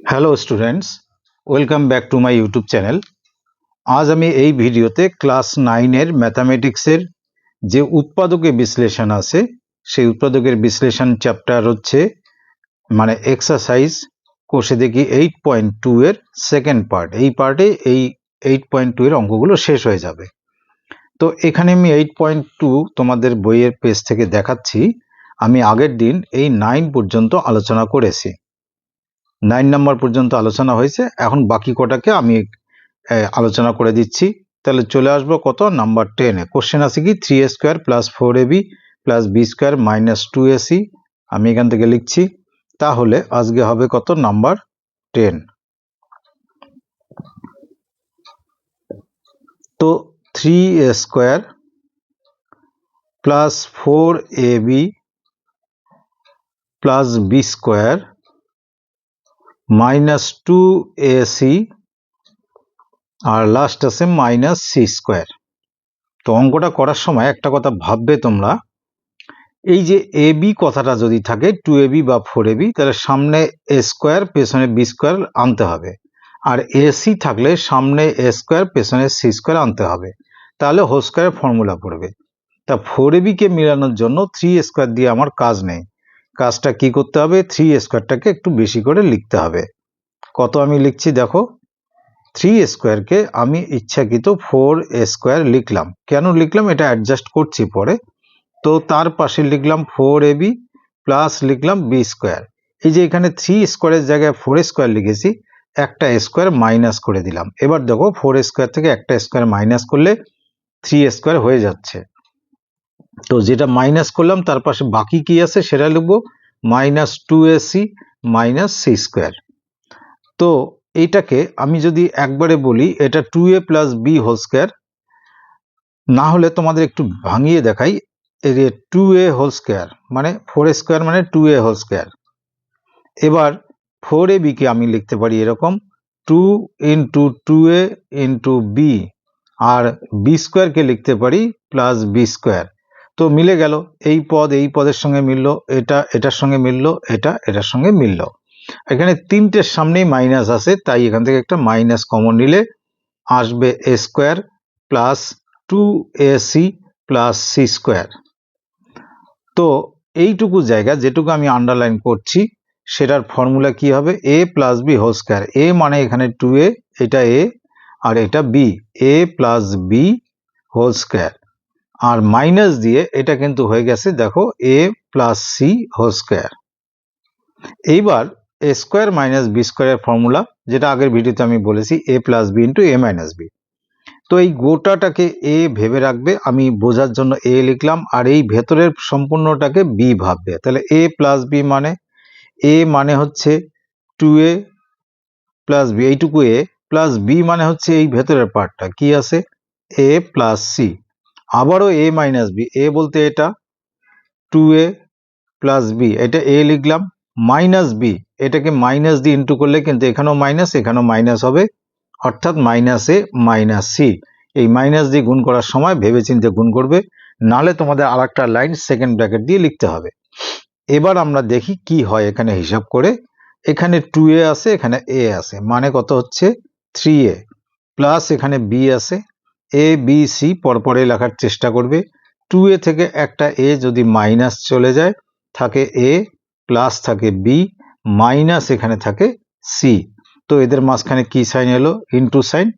Hello students, welcome back to my YouTube channel. আজ আমি এই ভিডিওতে ক্লাস 9-এর ম্যাথামেটিক্সের যে উৎপাদকের বিশ্লেষণ আছে সেই উৎপাদকের বিশ্লেষণ চ্যাপ্টার হচ্ছে মানে এক্সারসাইজ কোষে দেখি 8.2 এর সেকেন্ড পার্ট। এই পার্টে এই 8.2 এর অঙ্কগুলো শেষ হয়ে যাবে। তো এখানে আমি 8.2 তোমাদের বইয়ের পেজ থেকে দেখাচ্ছি। আমি আগের দিন এই 9 পর্যন্ত আলোচনা করেছি, 9 নম্বর পর্যন্ত আলোচনা হয়েছে। এখন বাকি কটাকে আমি আলোচনা করে দিচ্ছি। তাহলে চলে আসবো কত, নাম্বার 10-এ। কোশ্চেন আছে কি 3a² + 4ab + b² - 2ac। আমি এখান থেকে লিখছি, তাহলে আজকে হবে কত, নাম্বার 10। তো 3a² + 4ab + b² - 2ac আর লাস্ট আছে -c²। তো অঙ্কটা করার সময় একটা কথা ভাববে তোমরা, এই যে এ বি কথাটা যদি থাকে 2ab বা 4ab, তাহলে সামনে a² পেছনে b² আনতে হবে, আর এসি থাকলে সামনে a² পেছনে c² আনতে হবে, তাহলে হোল স্কয়ারের ফর্মুলা পড়বে। তা 4ab কে মেলানোর জন্য 3a² দিয়ে আমার কাজ নেই। কাজটা কি করতে হবে, 3a²টাকে একটু বেশি করে লিখতে হবে। কত আমি লিখছি দেখো, 3a² কে আমি ইচ্ছাকৃত 4a² লিখলাম। কেন লিখলাম এটা অ্যাডজাস্ট করছি পরে। তো তার পাশে লিখলাম 4ab প্লাস লিখলাম b²। এই যে এখানে 3² এর জায়গায় 4² লিখেছি, একটা স্কোয়ার মাইনাস করে দিলাম। এবার দেখো 4² থেকে একটা স্কোয়ার মাইনাস করলে 3² হয়ে যাচ্ছে। তো যেটা মাইনাস করলাম তার পাশে বাকি কি আছে সেটা লিখবো, -2ac - c²। তো এইটাকে আমি যদি একবারে বলি, এটা 2a + b হোল², না হলে তোমাদের একটু ভাঙিয়ে দেখাই। এই যে 2a হোল² মানে 4² মানে 2a হোল²। এবার 4ab কে আমি লিখতে পারি এরকম, 2 × 2a × b, আর b² কে লিখতে পারি +b²। তো মিলে গেল, এই পদ এই পদের সঙ্গে মিললো, এটা এটার সঙ্গে মিললো, এটা এটার সঙ্গে মিললো। এখানে তিনটের সামনেই মাইনাস আছে, তাই এখান থেকে একটা মাইনাস কমন নিলে আসবে a² + 2ac + c²। তো এইটুকু জায়গা যেটুকু আমি আন্ডারলাইন করছি সেটার ফর্মুলা কি হবে, a + b হোল²। a মানে এখানে 2a, এটা a আর এটা b, a + b হোল²। আর মাইনাস দিয়ে এটা কিন্তু হয়ে গেছে দেখো a + c হোল²। এইবার a² - b² এর ফর্মুলা, যেটা আগের ভিডিওতে আমি বলেছি, a + b × a - b। তো এই গোটাটাকে এ ভেবে রাখবে, আমি বোঝার জন্য এ লিখলাম, আর এই ভেতরের সম্পূর্ণটাকে বি ভাববে। তাহলে a + b মানে, a মানে হচ্ছে 2a + b, এইটুকু a, প্লাস b মানে হচ্ছে এই ভেতরের পার্টটা কি আছে, a + c। আবারও a - b, a বলতে এটা 2a + b, এটা a লিখলাম, -b, এটাকে মাইনাস দিয়ে ইন্টু করলে কিন্তু এখানেও মাইনাস এখানেও মাইনাস হবে, অর্থাৎ -a - c। এই মাইনাস দিয়ে গুণ করার সময় ভেবেচিন্তে গুণ করবে, নালে তোমাদের আরেকটা লাইন সেকেন্ড ব্র্যাকেট দিয়ে লিখতে হবে। এবার আমরা দেখি কি হয় এখানে হিসাব করে। এখানে 2a আছে, এখানে a আছে, মানে কত হচ্ছে 3a, প্লাস এখানে b আছে, a b c পরপরে লেখার চেষ্টা করবে। 2a থেকে একটা a যদি মাইনাস চলে যায়, থাকে a, প্লাস থাকে b, মাইনাস এখানে থাকে c। তো এদের মাঝখানে কি সাইন এলো, ইনটু সাইন।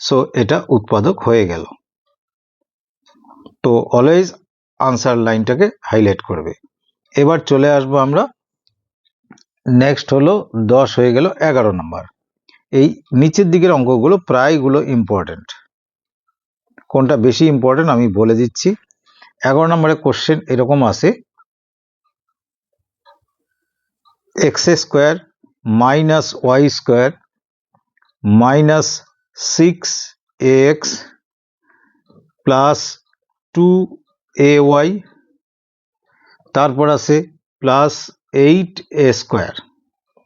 সো এটা উৎপাদক হয়ে গেল। তো অলওয়েজ আনসার লাইনটাকে হাইলাইট করবে। এবার চলে আসবো আমরা, নেক্সট হলো 10 হয়ে গেল, 11 নম্বর। এই নিচের দিকের অঙ্কগুলো প্রায়গুলো ইম্পর্টেন্ট। কোনটা বেশি ইম্পর্টেন্ট আমি বলে দিচ্ছি। 11 নম্বরের কোশ্চেন এরকম আছে, x² - y² - 6ax + 2ay, তারপর আছে +8a²।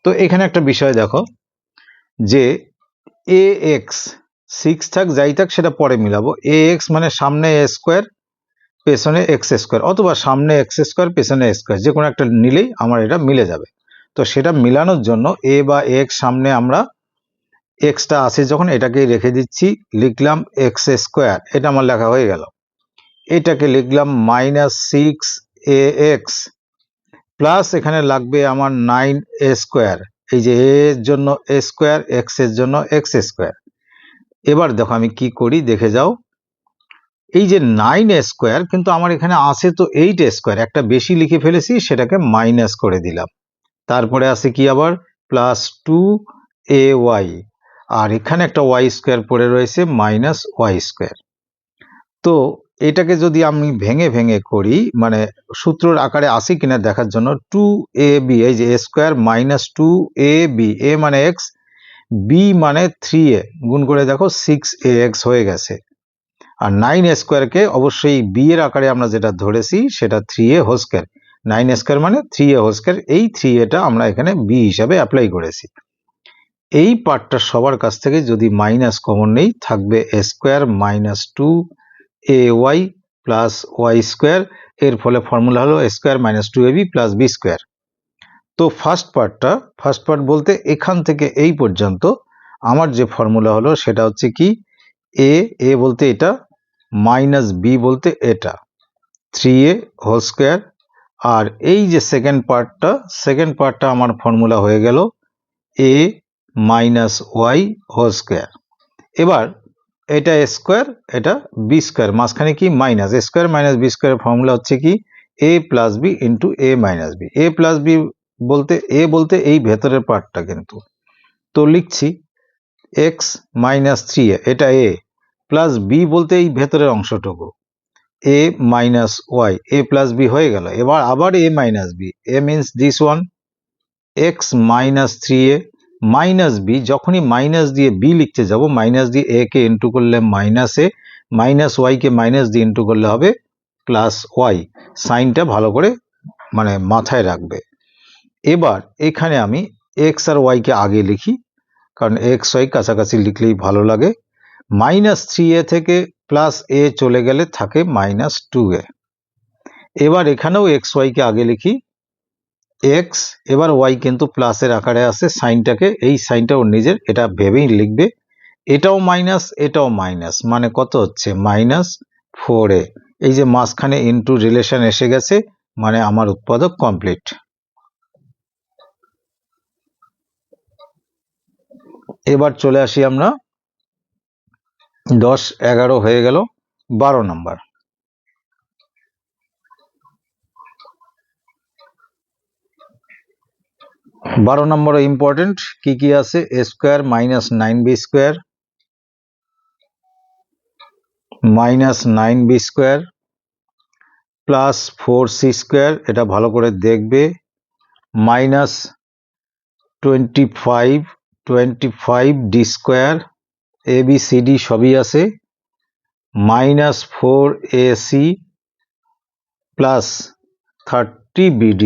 তো এখানে একটা বিষয় দেখো, যে ax 6 থাক যাই থাক সেটা পরে মিলাবো। ax মানে সামনে a² পেছনে x² অথবা সামনে x² পেছনে a², যে কোনো একটা নিলেই আমার এটা মিলে যাবে। তো সেটা মিলানোর জন্য এ বা এক্স সামনে আমরা এক্সটা আসে যখন এটাকে রেখে দিচ্ছি, লিখলাম এক্স স্কোয়ার, এটা আমার লেখা হয়ে গেল। এটাকে লিখলাম মাইনাস সিক্স এ এক্স প্লাস এখানে লাগবে আমার 9 এ স্কোয়ার, এই যে এ এর জন্য এ স্কোয়ার, এক্স এর জন্য এক্স স্কোয়ার। এবার দেখো আমি কি করি দেখে যাও, এই যে 9 এ স্কোয়ার কিন্তু আমার এখানে আসে তো 8 এ স্কোয়ার, একটা বেশি লিখে ফেলেছি, সেটাকে মাইনাস করে দিলাম। তারপরে আসে কি আবার প্লাস 2ay, আর এখানে একটা ওয়াই স্কোয়ার পড়ে রয়েছে মাইনাস ওয়াই স্কোয়ার। তো এটাকে যদি আমি ভেঙে ভেঙে করি, মানে সূত্রর আকারে আসি কিনা দেখার জন্য, 2ab, এই যে এ স্কোয়ার মাইনাস 2ab, এ মানে এক্স, বি মানে 3a, গুণ করে দেখো 6ax হয়ে গেছে। আর 9 স্কোয়ারকে অবশ্যই বি এর আকারে আমরা যেটা ধরেছি সেটা 3a হোল স্কোয়ার, 9 স্কোয়ার মানে 3a হোল স্কোয়ার, এই 3a আমরা এখানে বি হিসাবে অ্যাপ্লাই করেছি। এই পার্টটা সবার কাছ থেকে যদি মাইনাস কমন নেই, থাকবে A square minus 2ay plus Y square, এর ফলে ফর্মুলা হলো A square minus 2ab plus B square. তো ফার্স্ট পার্ট বলতে এখান থেকে এই পর্যন্ত আমার যে ফর্মুলা হলো সেটা হচ্ছে কি, এ বলতে এটা, মাইনাস বি বলতে এটা, 3a হোল স্কোয়ার। আর এই যে সেকেন্ড পার্টটা আমার ফর্মুলা হয়ে গেল এ মাইনাস ওয়াই হোল স্কোয়ার। এবার এটা এ স্কোয়ার, এটা বি স্কোয়ার, মাঝখানে কি minus, A square minus B স্কোয়ারের ফর্মুলা হচ্ছে কি এ plus B into A minus B. A plus B বলতে এই ভেতরের পার্টটা কিন্তু, তো লিখছি এক্স মাইনাস 3a, এটা এ, প্লাস বি বলতে এই ভেতরের অংশটুকু, A minus Y, A plus B হয়ে গেল। এবার আবার A minus B, A means this one, X minus 3a minus B, যখনই মাইনাস দিয়ে বি লিখতে যাব, মাইনাস দিয়ে এ কে ইন্টু করলে মাইনাস এ, মাইনাস ওয়াই কে মাইনাস দিয়ে ইন্টু করলে হবে প্লাস ওয়াই, সাইনটা ভালো করে মানে মাথায় রাখবে। এবার এখানে আমি এক্স আর ওয়াই কে আগে লিখি, কারণ এক্স ওয়াই কাছাকাছি লিখলেই ভালো লাগে। মাইনাস 3a থেকে প্লাস এ চলে গেলে থাকে মাইনাস 2a। এবার এখানেও এক্স ওয়াই কে আগে লিখি, এক্স, এবার ওয়াই কিন্তু প্লাসের আকারে আছে, সাইনটাকে, এই সাইনটা ওর নিজের, এটা ভেবেই লিখবে। এটাও মাইনাস, মানে কত হচ্ছে মাইনাস 4a। এই যে মাঝখানে ইনটু রিলেশন এসে গেছে, মানে আমার উৎপাদক কমপ্লিট। এবার চলে আসি আমরা 10, 11 হয়ে গেল, 12 নম্বর। 12 নম্বরে ইম্পর্টেন্ট কি কি আছে, A square minus 9b square, minus 9b square plus 4c square, এটা ভালো করে দেখবে, minus 25d square, A B C D সবই আছে, minus 4ac plus 30bd,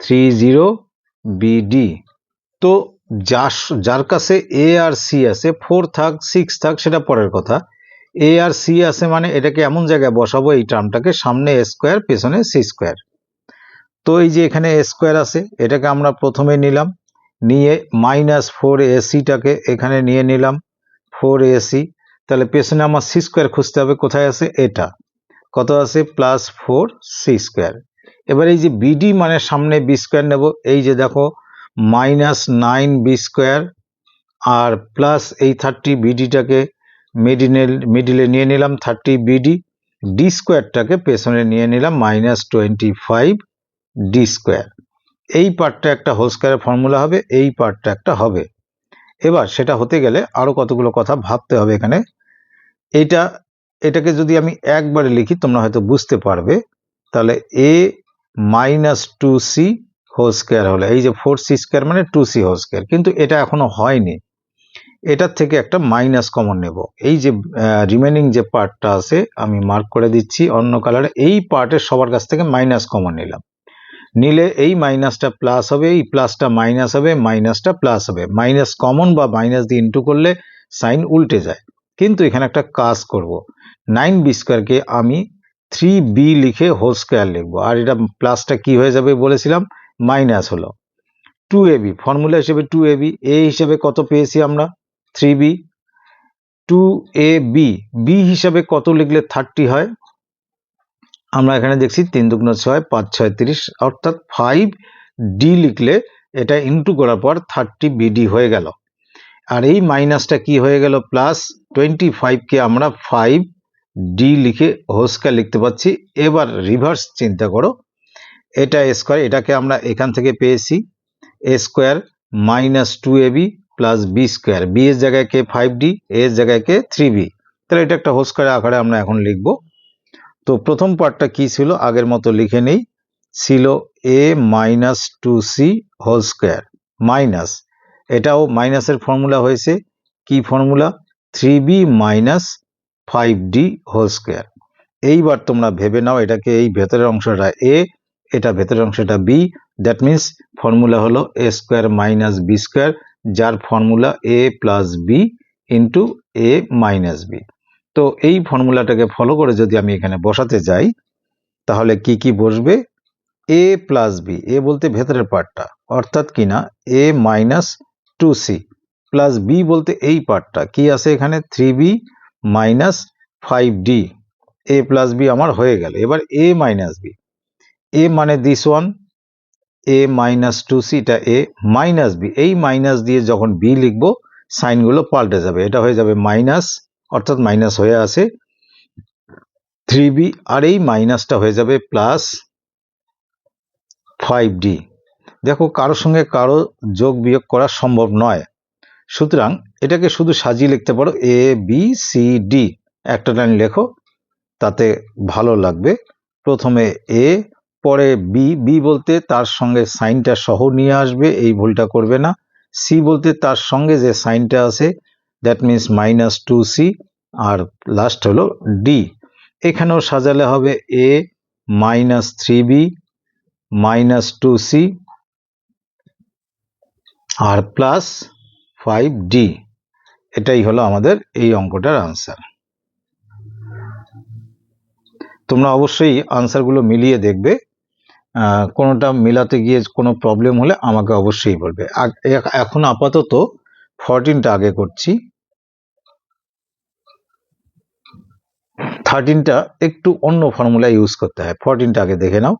30bd। তো যার কাছে এ আর সি আছে, 4 থাক 6 থাক সেটা পরের কথা, এ আর সি আছে মানে এটাকে এমন জায়গায় বসাবো, এই টার্মটাকে সামনে এ স্কোয়ার পেছনে সি স্কোয়ার। তো এই যে এখানে এ স্কোয়ার আছে, এটাকে আমরা প্রথমে নিলাম, নিয়ে মাইনাস 4ac-টাকে এখানে নিয়ে নিলাম 4ac, তাহলে পেছনে আমার সি স্কোয়ার খুঁজতে হবে, কোথায় আছে এটা, কত আছে প্লাস 4c স্কোয়ার। এবার এই যে বিডি মানে সামনে বি স্কোয়ার নেব, এই যে দেখো মাইনাস 9b স্কোয়ার আর প্লাস এই 30bd-টাকে মিডিলে নিয়ে নিলাম 30bd, ডি স্কোয়ারটাকে পেছনে নিয়ে নিলাম মাইনাস 25d স্কোয়ার। এই পার্টটা একটা হোল স্কোয়ারের ফর্মুলা হবে, এই পার্টটা একটা হবে। এবার সেটা হতে গেলে আরো কতগুলো কথা ভাবতে হবে এখানে। এটাকে যদি আমি একবারে লিখি তোমরা হয়তো বুঝতে পারবে, তাহলে এ মাইনাস 2c হোল স্কোয়ার হলো, এই যে 4c স্কোয়ার মানে 2c হোল স্কোয়ার, কিন্তু এটা এখনো হয়নি, এটার থেকে একটা মাইনাস কমন নেব। এই যে রিমেনিং যে পার্টটা আছে আমি মার্ক করে দিচ্ছি অন্য কালারে, এই পার্টের সবার কাছ থেকে মাইনাস কমন নিলাম, নিলে এই মাইনাসটা প্লাস হবে, এই প্লাসটা মাইনাস হবে, মাইনাসটা প্লাস হবে, মাইনাস কমন বা মাইনাস দিয়ে ইন্টু করলে সাইন উল্টে যায়। কিন্তু এখানে একটা কাজ করব, 9b স্কোয়ারকে আমি 3b লিখে হোল স্কোয়ার লিখবো, আর এটা প্লাসটা কি হয়ে যাবে বলেছিলাম মাইনাস হলো, 2ab, ফর্মুলা হিসেবে 2ab, a হিসেবে কত পেয়েছি আমরা 3b, 2ab, b হিসাবে কত লিখলে 30 হয়, আমরা এখানে দেখছি 3 দুগুণ 6, 5 6 30, অর্থাৎ 5d লিখলে এটা ইনটু করার পর 30bd হয়ে গেল। আর এই মাইনাসটা কি হয়ে গেল প্লাস 25কে আমরা 5d লিখে হোল স্কয়ার লিখতে পাচ্ছি। এবার রিভার্স চিন্তা করো, এটা স্কয়ার, এটাকে আমরা এখান থেকে পেয়েছি a square minus 2ab plus b square, b এর জায়গায় কে 5d, a এর জায়গায় কে 3b, তাহলে এটা একটা হোল স্কয়ার আকারে আমরা এখন লিখব। তো প্রথম পার্টটা কি ছিল আগের মতো লিখে নেই, ছিল a minus 2c whole square minus, এটাও মাইনাসের ফর্মুলা হয়েছে, কি formula 3b minus 5d whole square. এইবার তোমরা ভেবে নাও এটাকে, এই ভেতরের অংশটা a, এটা ভেতরের অংশটা b, দ্যাট মিন্স ফর্মুলা হলো a square minus b square, যার formula a plus b into a minus b। তো এই ফর্মুলাটাকে ফলো করে যদি আমি এখানে বসাতে যাই তাহলে কি কি বসবে, a প্লাস b, a বলতে ভেতরের পার্টটা অর্থাৎ কিনা a minus 2c, plus b বলতে এই পার্টটা কি আছে এখানে 3b minus 5d, a plus b আমার হয়ে গেল। এবার a মাইনাস b, a মানে this one, a minus 2c, এটা a মাইনাস b, এই মাইনাস দিয়ে যখন b লিখবো সাইনগুলো পাল্টে যাবে, এটা হয়ে যাবে মাইনাস, অর্থাৎ মাইনাস হয়ে আসে 3b, আর এই মাইনাসটা হয়ে যাবে প্লাস 5d। দেখো কারোর সঙ্গে কারো যোগ বিয়োগ করা সম্ভব নয়, সুতরাং এটাকে শুধু সাজিয়ে লিখতে পারো a b c d, একটা লাইন লেখো তাতে ভালো লাগবে। প্রথমে a, পরে b, b বলতে তার সঙ্গে সাইনটা সহ নিয়ে আসবে, এই ভুলটা করবে না। c বলতে তার সঙ্গে যে সাইনটা আছে দ্যাট মিন্স মাইনাস 2c, আর লাস্ট হলো d। এখানেও সাজালে হবে a minus 3b minus 2c আর প্লাস 5d, এটাই হলো আমাদের এই অঙ্কটার আনসার। তোমরা অবশ্যই আনসারগুলো মিলিয়ে দেখবে, কোনোটা মেলাতে গিয়ে কোনো প্রবলেম হলে আমাকে অবশ্যই বলবে। এখন আপাতত 14টা আগে করছি, 13টা একটু অন্য ফর্মুলা ইউজ করতে হয়, 14টা আগে দেখে নাও।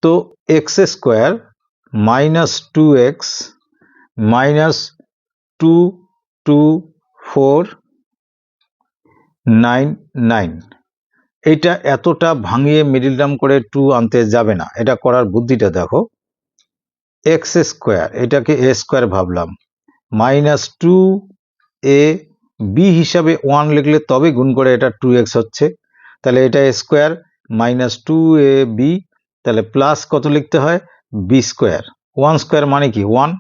তো x square minus 2x minus 2 2 4 9 9, এইটা এতটা ভাঙিয়ে মিডিল টার্ম করে 2 আনতে যাবে না, এটা করার বুদ্ধিটা দেখো। এক্স স্কোয়ার, এটাকে এ স্কোয়ার ভাবলাম, মাইনাস 2a, বি হিসাবে 1 লিখলে তবে গুণ করে এটা 2x হচ্ছে, তাহলে এটা স্কোয়ার মাইনাস 2ab, তাহলে প্লাস কত লিখতে হয় b স্কোয়ার, 1 স্কোয়ার মানে কি 1,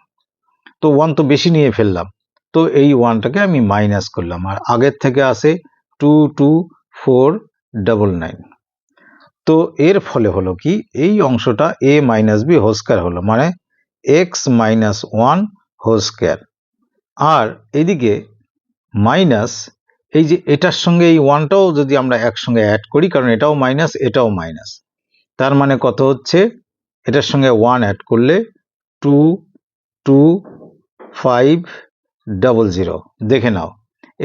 তো 1 তো বেশি নিয়ে ফেললাম, তো এই 1টাকে আমি মাইনাস করলাম, আর আগের থেকে আসে 2 2 4 9 9। তো এর ফলে হলো কি এই অংশটা a minus b whole square হলো, মানে x মাইনাস 1 হোল স্কয়ার, আর এদিকে মাইনাস এই যে এটার সঙ্গে এই 1টাও যদি আমরা একসঙ্গে অ্যাড করি, কারণ এটাও মাইনাস এটাও মাইনাস, তার মানে কত হচ্ছে এটার সঙ্গে 1 অ্যাড করলে 2 2 5 0 0, দেখে নাও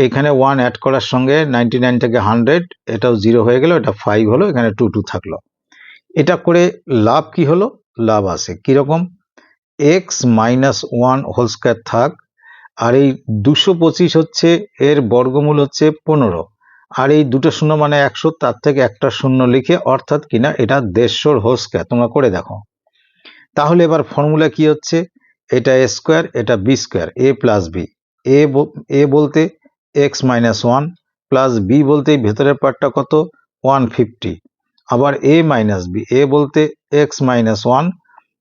এখানে 1 অ্যাড করার সঙ্গে 99 থেকে 100, এটাও 0 হয়ে গেল, এটা 5 হলো, এখানে 2 2 থাকলো। এটা করে লাভ কি হলো, লাভ আছে কিরকম, x মাইনাস 1 হোল স্কয়ার থাক, আর এই 225 হচ্ছে এর বর্গমূল হচ্ছে 15, আর এই দুটো শূন্য মানে 100, তার থেকে একটা শূন্য লিখে, অর্থাৎ কিনা এটা 150 হোল স্কয়ার, তোমরা করে দেখো। তাহলে এবার ফর্মুলা কি হচ্ছে, এটা a স্কয়ার এটা b square, a plus b, a বলতে x মাইনাস 1 প্লাস b বলতে ভেতরের পার্টটা কত 150, আবার a মাইনাস b, a বলতে x মাইনাস 1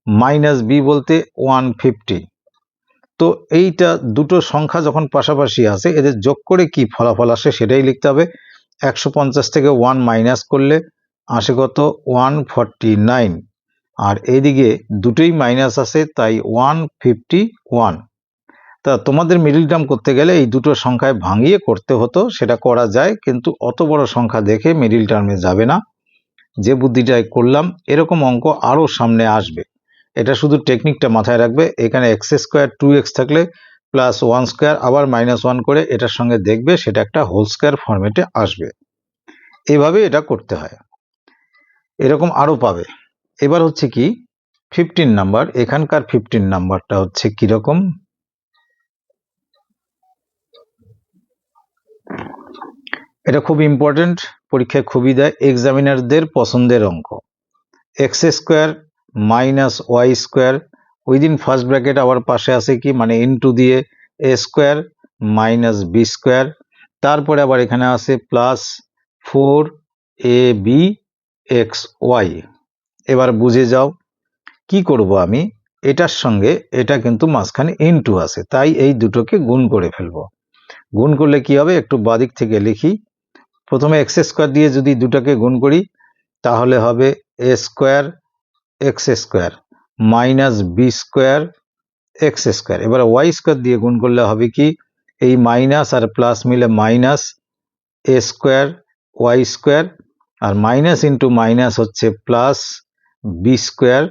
মাইনাস b বলতে 150। তো এইটা দুটো সংখ্যা যখন পাশাপাশি আসে এদের যোগ করে কি ফলাফল আসে সেটাই লিখতে হবে। 150 থেকে 1 মাইনাস করলে আসে কত 149, আর এইদিকে দুটোই মাইনাস আসে তাই 151। তা তোমাদের মিডিল টার্ম করতে গেলে এই দুটো সংখ্যায় ভাঙিয়ে করতে হতো, সেটা করা যায়, কিন্তু অত বড় সংখ্যা দেখে মিডিল টার্মে যাবে না। যে বুদ্ধিটাই করলাম এরকম অঙ্ক আরো সামনে আসবে, এটা শুধু টেকনিকটা মাথায় রাখবে, এখানে এক্স স্কোয়ার 2x থাকলে প্লাস 1 স্কোয়ার আবার -1 করে এটার সঙ্গে দেখবে সেটা একটা হোল স্কোয়ার ফরম্যাটে আসবে। এভাবে এটা করতে হয়, এরকম আরও পাবে। এবার হচ্ছে কি 15 নাম্বার, এখানকার 15 নাম্বারটা হচ্ছে কিরকম, এটা খুব ইম্পর্টেন্ট, পরীক্ষায় খুবই দেয়, এক্সামিনারদের পছন্দের অঙ্ক। X square minus y square within first bracket আবার পাশে আছে কি মানে ইনটু দিয়ে a square minus B square, তারপরে আবার এখানে আছে প্লাস 4ab xy। এবার বুঝে যাও কি করব আমি, এটার সঙ্গে এটা কিন্তু মাঝখানে ইনটু আছে, তাই এই দুটোকে গুণ করে ফেলবো। গুণ করলে কি হবে, একটু বাদিক থেকে লিখি। প্রথমে এক্স স্কোয়ার দিয়ে যদি দুটাকে গুণ করি তাহলে হবে A square X square minus B square X square. এবার ওয়াই স্কোয়ার দিয়ে গুণ করলে হবে কি, এই মাইনাস আর প্লাস মিলে minus A square Y square, আর মাইনাস ইন্টু মাইনাস হচ্ছে plus B square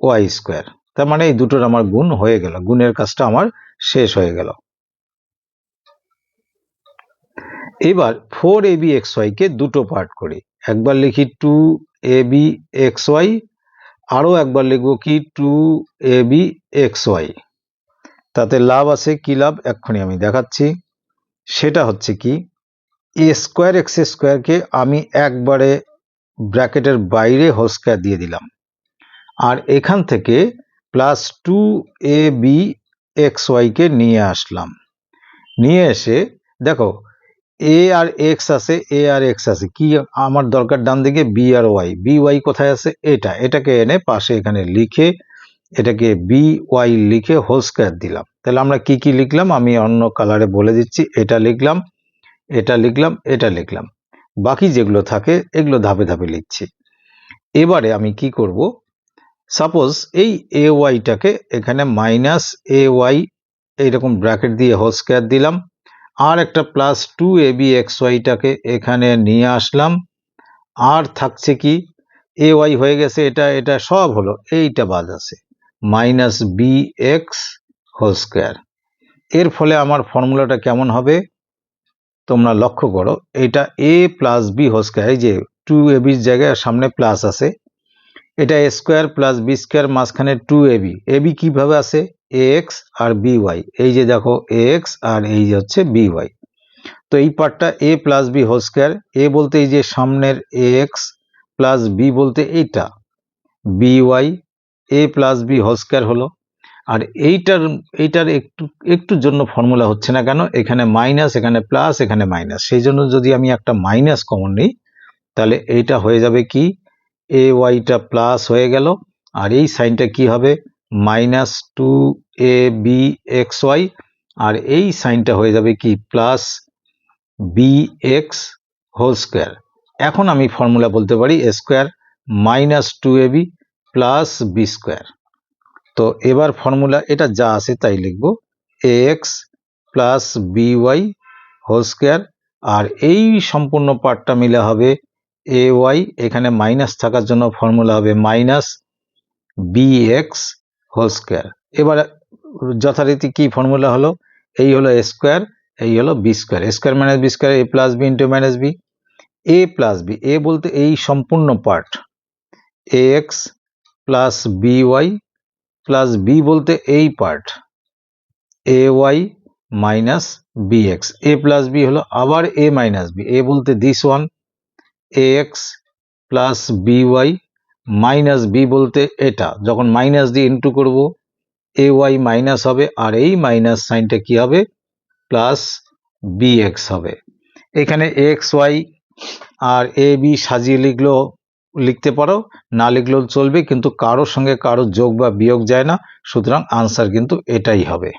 Y square. তার মানে এই দুটোর আমার গুণ হয়ে গেল, গুণের কাজটা আমার শেষ হয়ে গেল। এবার 4ab xy কে দুটো পার্ট করি, একবার লিখি 2ab xy, আরও একবার লিখবো কি 2ab xy। তাতে লাভ আছে, কি লাভ এক্ষুনি আমি দেখাচ্ছি। সেটা হচ্ছে কি এ স্কোয়ার এক্স স্কোয়ারকে আমি একবারে ব্র্যাকেটের বাইরে হোল স্কোয়ার দিয়ে দিলাম, আর এখান থেকে প্লাস 2ab xy কে নিয়ে আসলাম। নিয়ে এসে দেখো এ আর এক্স আছে, এ আর এক্স আছে, কি আমার দরকার ডান দিকে বি আর ওয়াই, বি ওয়াই কোথায় আছে, এটাকে এনে পাশে এখানে লিখে এটাকে বি ওয়াই লিখে হোল স্কোয়ার দিলাম। তাহলে আমরা কি কি লিখলাম আমি অন্য কালারে বলে দিচ্ছি, এটা লিখলাম, এটা লিখলাম, এটা লিখলাম, বাকি যেগুলো থাকে এগুলো ধাপে ধাপে লিখছি। এবারে আমি কি করব, সাপোজ এই এ ওয়াইটাকে এখানে মাইনাস এ ওয়াই এইরকম ব্র্যাকেট দিয়ে হোল স্কোয়ার দিলাম, আর একটা প্লাস 2ab xyটাকে এখানে নিয়ে আসলাম, আর থাকছে কি এ ওয়াই হয়ে গেছে, এটা এটা সব হলো, এইটা বাদ আছে minus B x whole square. এর ফলে আমার ফর্মুলাটা কেমন হবে তোমরা লক্ষ্য করো, এটা এ প্লাস বি হোল স্কোয়ার, এই যে 2ab জায়গায় সামনে প্লাস আছে, এটা এ স্কোয়ার প্লাস বি স্কোয়ার মাঝখানে 2ab, এবি কিভাবে আছে এ এক্স আর বি ওয়াই, এই যে দেখো এ এক্স আর এই যে হচ্ছে বি ওয়াই। তো এই পার্টটা এ প্লাস বি হোল স্কোয়ার, এ বলতে এই যে সামনের এ এক্স প্লাস বি বলতে এইটা B Y, A plus B whole square হলো। আর এইটার একটু জন্য ফর্মুলা হচ্ছে না কেন, এখানে মাইনাস এখানে প্লাস এখানে মাইনাস, সেই জন্য যদি আমি একটা মাইনাস কমন নিই তাহলে এইটা হয়ে যাবে কি এ ওয়াইটা প্লাস হয়ে গেল, আর এই সাইনটা কি হবে মাইনাস 2ab xy, আর এই সাইনটা হয়ে যাবে কি প্লাস bx হোল স্কোয়ার। এখন আমি ফর্মুলা বলতে পারি A square minus 2ab plus B square. তো এবার ফর্মুলা এটা যা আছে তাই লিখব, ax plus by whole square, আর এই সম্পূর্ণ পার্টটা মিলে হবে ay, এখানে মাইনাস থাকার জন্য ফর্মুলা হবে মাইনাস bx হোল স্কোয়ার। এবার যথারীতি কি ফর্মুলা হলো, এই হলো এ স্কোয়ার, এই হলো B square, A square minus B square, A plus B into minus B, A plus B, A বলতে এই সম্পূর্ণ part A X plus B Y, plus B বলতে এই part A Y minus B X, A plus B হলো আবার A minus B, A বলতে this one A X plus B Y minus B বলতে এটা, যখন মাইনাস দিয়ে into করব এ ওয়াই মাইনাস হবে, আর এই মাইনাস সাইনটা কি হবে প্লাস বি এক্স হবে। এখানে x Y R A B সাজিয়ে লিখতে পারো, না লিখলেও চলবে, কিন্তু কারোর সঙ্গে কারো যোগ বা বিয়োগ যায় না, সুতরাং আনসার কিন্তু এটাই হবে।